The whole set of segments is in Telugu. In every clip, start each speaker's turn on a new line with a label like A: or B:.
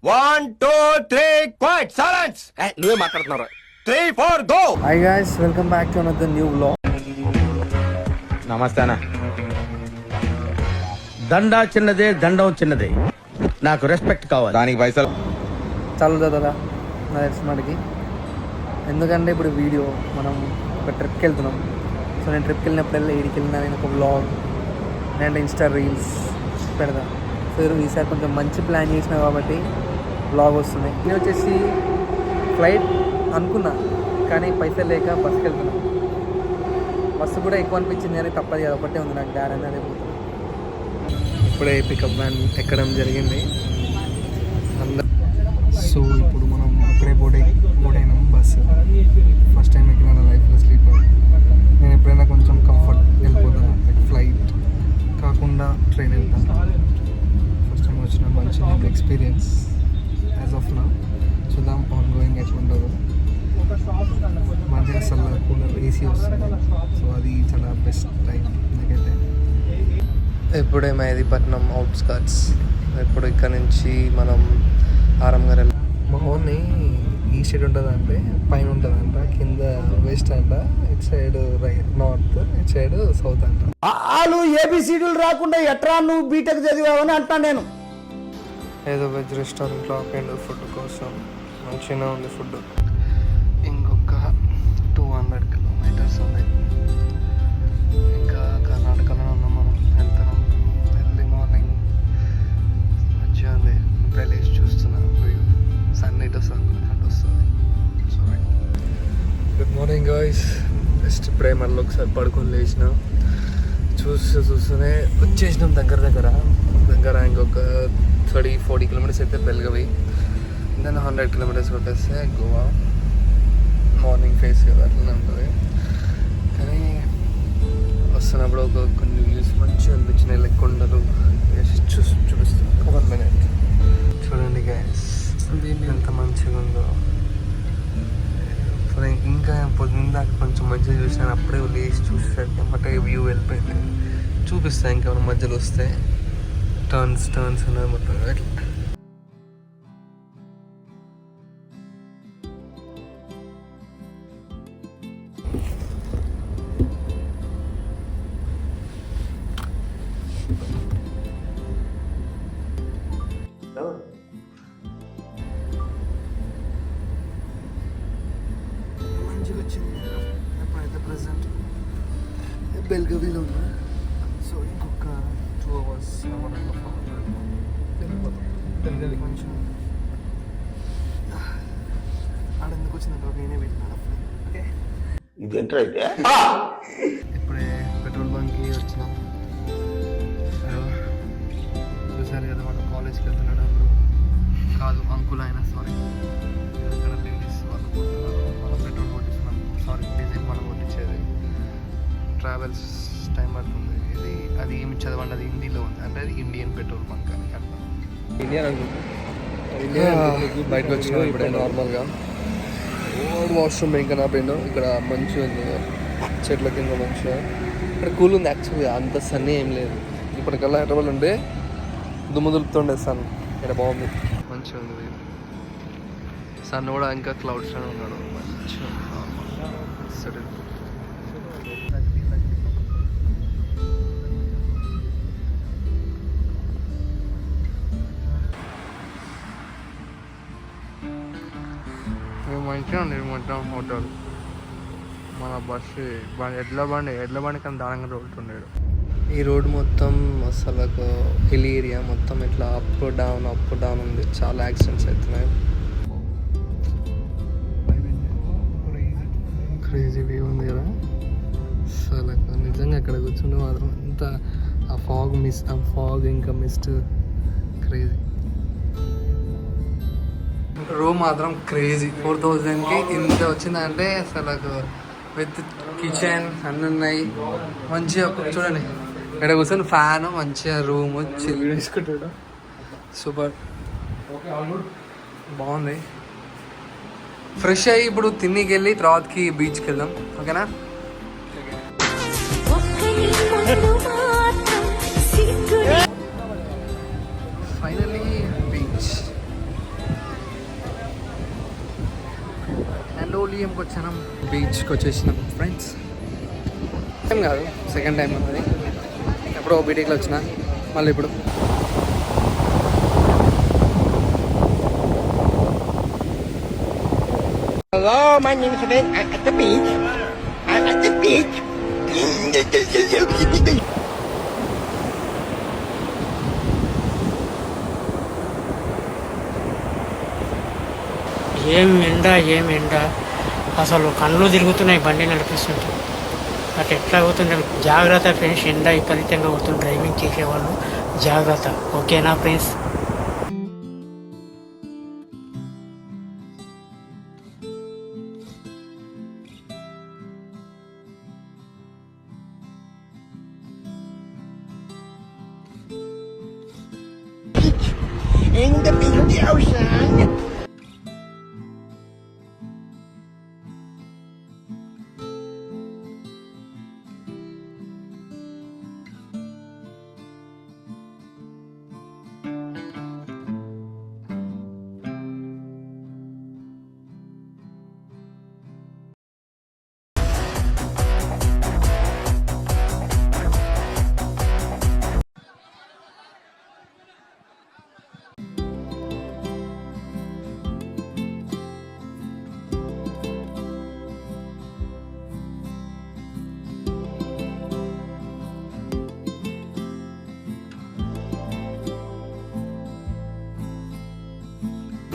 A: 1 2 3 క్వైట్ సైలెన్స్. నువ్వే మాట్లాడుతున్నావు. 3 4 go.
B: Hi guys, welcome back to another new vlog.
C: నమస్తే అన్న. దండా చిన్నదే, దండం చిన్నదే. నాకు రెస్పెక్ట్ కావాలి.
A: దానికి పైసలు
B: చాలు కదా నా తెలిసిన వాడికి. ఎందుకంటే ఇప్పుడు వీడియో మనం ఒక ట్రిప్కి వెళ్తున్నాం. సో నేను ట్రిప్కి వెళ్ళినప్పుడల్లా ఏడికి వెళ్ళినా నేను ఒక వ్లాగ్ నేను ఇన్స్టా రీల్స్ పెడతా. సో ఈసారి కొంచెం మంచి ప్లాన్ చేసిన కాబట్టి వ్లాగ్ వస్తున్నాయి. నేను వచ్చేసి ఫ్లైట్ అనుకున్నా కానీ పైసలు లేక బస్కి వెళ్తున్నా. బస్సు కూడా ఎక్కువ అనిపించింది కానీ తప్పదు కదా, ఒకటే ఉంది నాకు దారి అనేది పోతుంది. ఇప్పుడే పికప్ వ్యాన్ ఎక్కడం జరిగింది అందరూ. సో ఇప్పుడు మనం ఇప్పుడే బోర్డ్ అయినాం బస్సు. ఫస్ట్ టైం ఎక్కిన నా లైఫ్లో స్లీపర్. నేను ఎప్పుడైనా కొంచెం కంఫర్ట్ వెళ్ళిపోతాను, లైక్ ఫ్లైట్ కాకుండా ట్రైన్ వెళ్తాను. ఫస్ట్ టైం వచ్చిన మంచి ఎక్స్పీరియన్స్ యాజ్ ఆఫ్ నా. చూద్దాం ఆన్ గోయింగ్ ఎట్లుంటుందో. మంచిగా అసలు కూలర్ ఏసీ వస్తుంది. సో అది చాలా బెస్ట్ టైం నాకైతే. ఇప్పుడే మెహదీపట్నం అవుట్స్కట్స్. ఇప్పుడు ఇక్కడ నుంచి మనం ఆరంగా వెళ్ళాం. మా ఓన్ని ఈ సైడ్ ఉంటుందంటే పైన ఉంటుందంట, కింద వెస్ట్ అంట, ఇటు సైడ్ నార్త్, ఇటు సైడ్ సౌత్ అంట.
C: ఆలు ఏబిసిడీలు రాకుండా ఎట్రా నువ్వు బీటెక్ చదివావని అంటాను నేను.
B: ఏదో వెజ్ రెస్టారెంట్లో ఆపేండు ఫుడ్ కోసం. మంచిగా ఉంది ఫుడ్. ఇంకొక 200 కిలోమీటర్స్ ఉంది. ఇంకా కర్ణాటకలో ఉన్నాం మనం. వెళ్తున్నాం. ఎర్లీ మార్నింగ్ మంచిగా ఉంది. ప్లేస్ చూస్తున్నా. సన్ ఇట్ వస్తుంది. Good morning guys. జస్ట్ ఇప్పుడే మళ్ళీ ఒకసారి పడుకొని లేచిన. చూస్తూనే వచ్చేసినాం దగ్గర ఇంకొక 30-40 కిలోమీటర్స్ అయితే బెల్గవి. దెన్ 100 కిలోమీటర్స్ కొట్టేస్తే గోవా. మార్నింగ్ ఫేస్ కదా అట్లనే ఉంటుంది. కానీ వస్తున్నప్పుడు కొన్ని వ్యూస్ మంచిగా అనిపించినాయి. లైక్ కొండలు చూపిస్తాను. 1 minute చూడండి గైస్ ఎంత మంచిగా ఉందో. ఇంకా పొద్దున్న దాకా కొంచెం మంచిగా చూసాను. అప్పుడే లేచి చూసేసరికి అన్నమాట వ్యూ వెళ్ళిపోయింది. చూపిస్తాను ఇంకా మధ్యలో వస్తే టర్న్స్ ఉన్నది మొత్తం అట్లా. మంచిగా వచ్చింది. ఎప్పుడైతే ప్రజెంట్ బెల్గవీలో ఉన్నా. సో ఇంకొక 2 hours బెల్గవి కొంచెం ఆడెందుకు వచ్చిందంటే నేనే పెట్టినాను అప్పుడు. ఓకే ఇప్పుడే పెట్రోల్ బంక్కి వచ్చినాం. చూసారు కదా మన కాలేజ్కి వెళ్తున్నాడు అప్పుడు కాదు అంకుల్ ఆయన. సారీ ఇక్కడ లేడీస్ వాళ్ళు కొడుతున్నారు. మనం పెట్రోల్ కొట్టిస్తున్నాం. సారీ డీజిల్ మనం కొట్టించేది. ట్రావెల్స్ టైం పడుతుంది. అది ఏమి చదవండి, అది హిందీలో ఉంది. అంటే అది ఇండియన్ పెట్రోల్ బంక్ అని అట్లా. బయటకు వచ్చినాం ఇప్పుడే నార్మల్గా. వాష్రూమ్ ఇంకా నా పోయినాం. ఇక్కడ మంచిగా ఉంది, చెట్ల కింద మంచిగా. ఇక్కడ కూల్ ఉంది యాక్చువల్గా. అంత సన్నీ ఏం లేదు. ఇప్పటికల్లా హైదరాబాద్ ఉండే దుమ్ము దులుపుతుండే సన్. ఇక్కడ బాగుంది, మంచిగా ఉంది. సన్ కూడా ఇంకా క్లౌడ్స్లోనే ఉన్నాడు. మంచిగా సరే. మంచిగా ఉంది మొత్తం హోటల్. మన బస్సు ఎడ్ల బండి కానీ దానంగా రోడ్ ఉండేది. ఈ రోడ్ మొత్తం అసలు హిల్ ఏరియా మొత్తం ఇట్లా అప్ డౌన్ ఉంది. చాలా యాక్సిడెంట్స్ అవుతున్నాయి. క్రేజీ వ్యూ ఉంది కదా అసలు. నిజంగా అక్కడ కూర్చుంటే మాత్రం అంత ఆ ఫాగ్ ఇంకా మిస్ట్ క్రేజీ. రూమ్ మాత్రం క్రేజీ. 4000కి ఇంత వచ్చిందంటే అసలు విత్ కిచెన్ అన్నీ ఉన్నాయి. మంచిగా చూడండి ఇక్కడ కూర్చొని ఫ్యాన్, మంచిగా రూమ్ చిల్ వేసుకుంటాడు. సూపర్ బాగుంది. ఫ్రెష్ అయ్యి ఇప్పుడు తిన్నికి వెళ్ళి తర్వాతకి బీచ్కి వెళ్దాం. ఓకేనా? Finally beach. క్షణం బీచ్కి వచ్చేసినాం ఫ్రెండ్స్. ఏం కాదు, సెకండ్ టైం అది. ఎప్పుడో బీటెక్లో వచ్చిన, మళ్ళీ ఇప్పుడు
A: Hello, my name is Ray. I'm at the beach. I'm at the beach.
D: ఏం ఎండ అసలు కళ్ళు తిరుగుతున్నాయి బండి నడిపిస్తుంటే. అటు ఎట్లా అవుతుంది జాగ్రత్త ఫ్రెండ్స్, ఎండ విపరీతంగా అవుతుంది. డ్రైవింగ్ చేసేవాళ్ళు జాగ్రత్త, ఓకేనా friends?
A: In the beach of the ocean.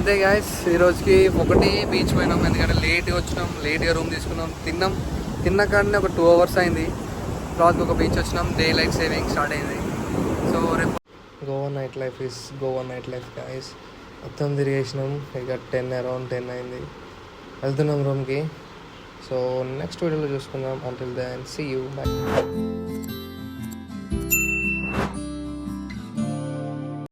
B: అంతే గాయస్, ఈరోజుకి ఒకటి బీచ్ పోయినాం. ఎందుకంటే లేట్గా వచ్చినాం, లేట్గా రూమ్ తీసుకున్నాం, తిన్న కాడనే ఒక 2 hours అయింది. తర్వాత ఒక బీచ్ వచ్చినాం, డే లైట్ సేవింగ్ స్టార్ట్ అయింది. సో రేపు గోవా నైట్ లైఫ్ గాయస్. మొత్తం తిరిగేసినాం. ఇక అరౌండ్ 10 అయింది. వెళ్తున్నాం రూమ్కి. సో నెక్స్ట్ వీడియోలో చూసుకుందాం. Until then see you, by.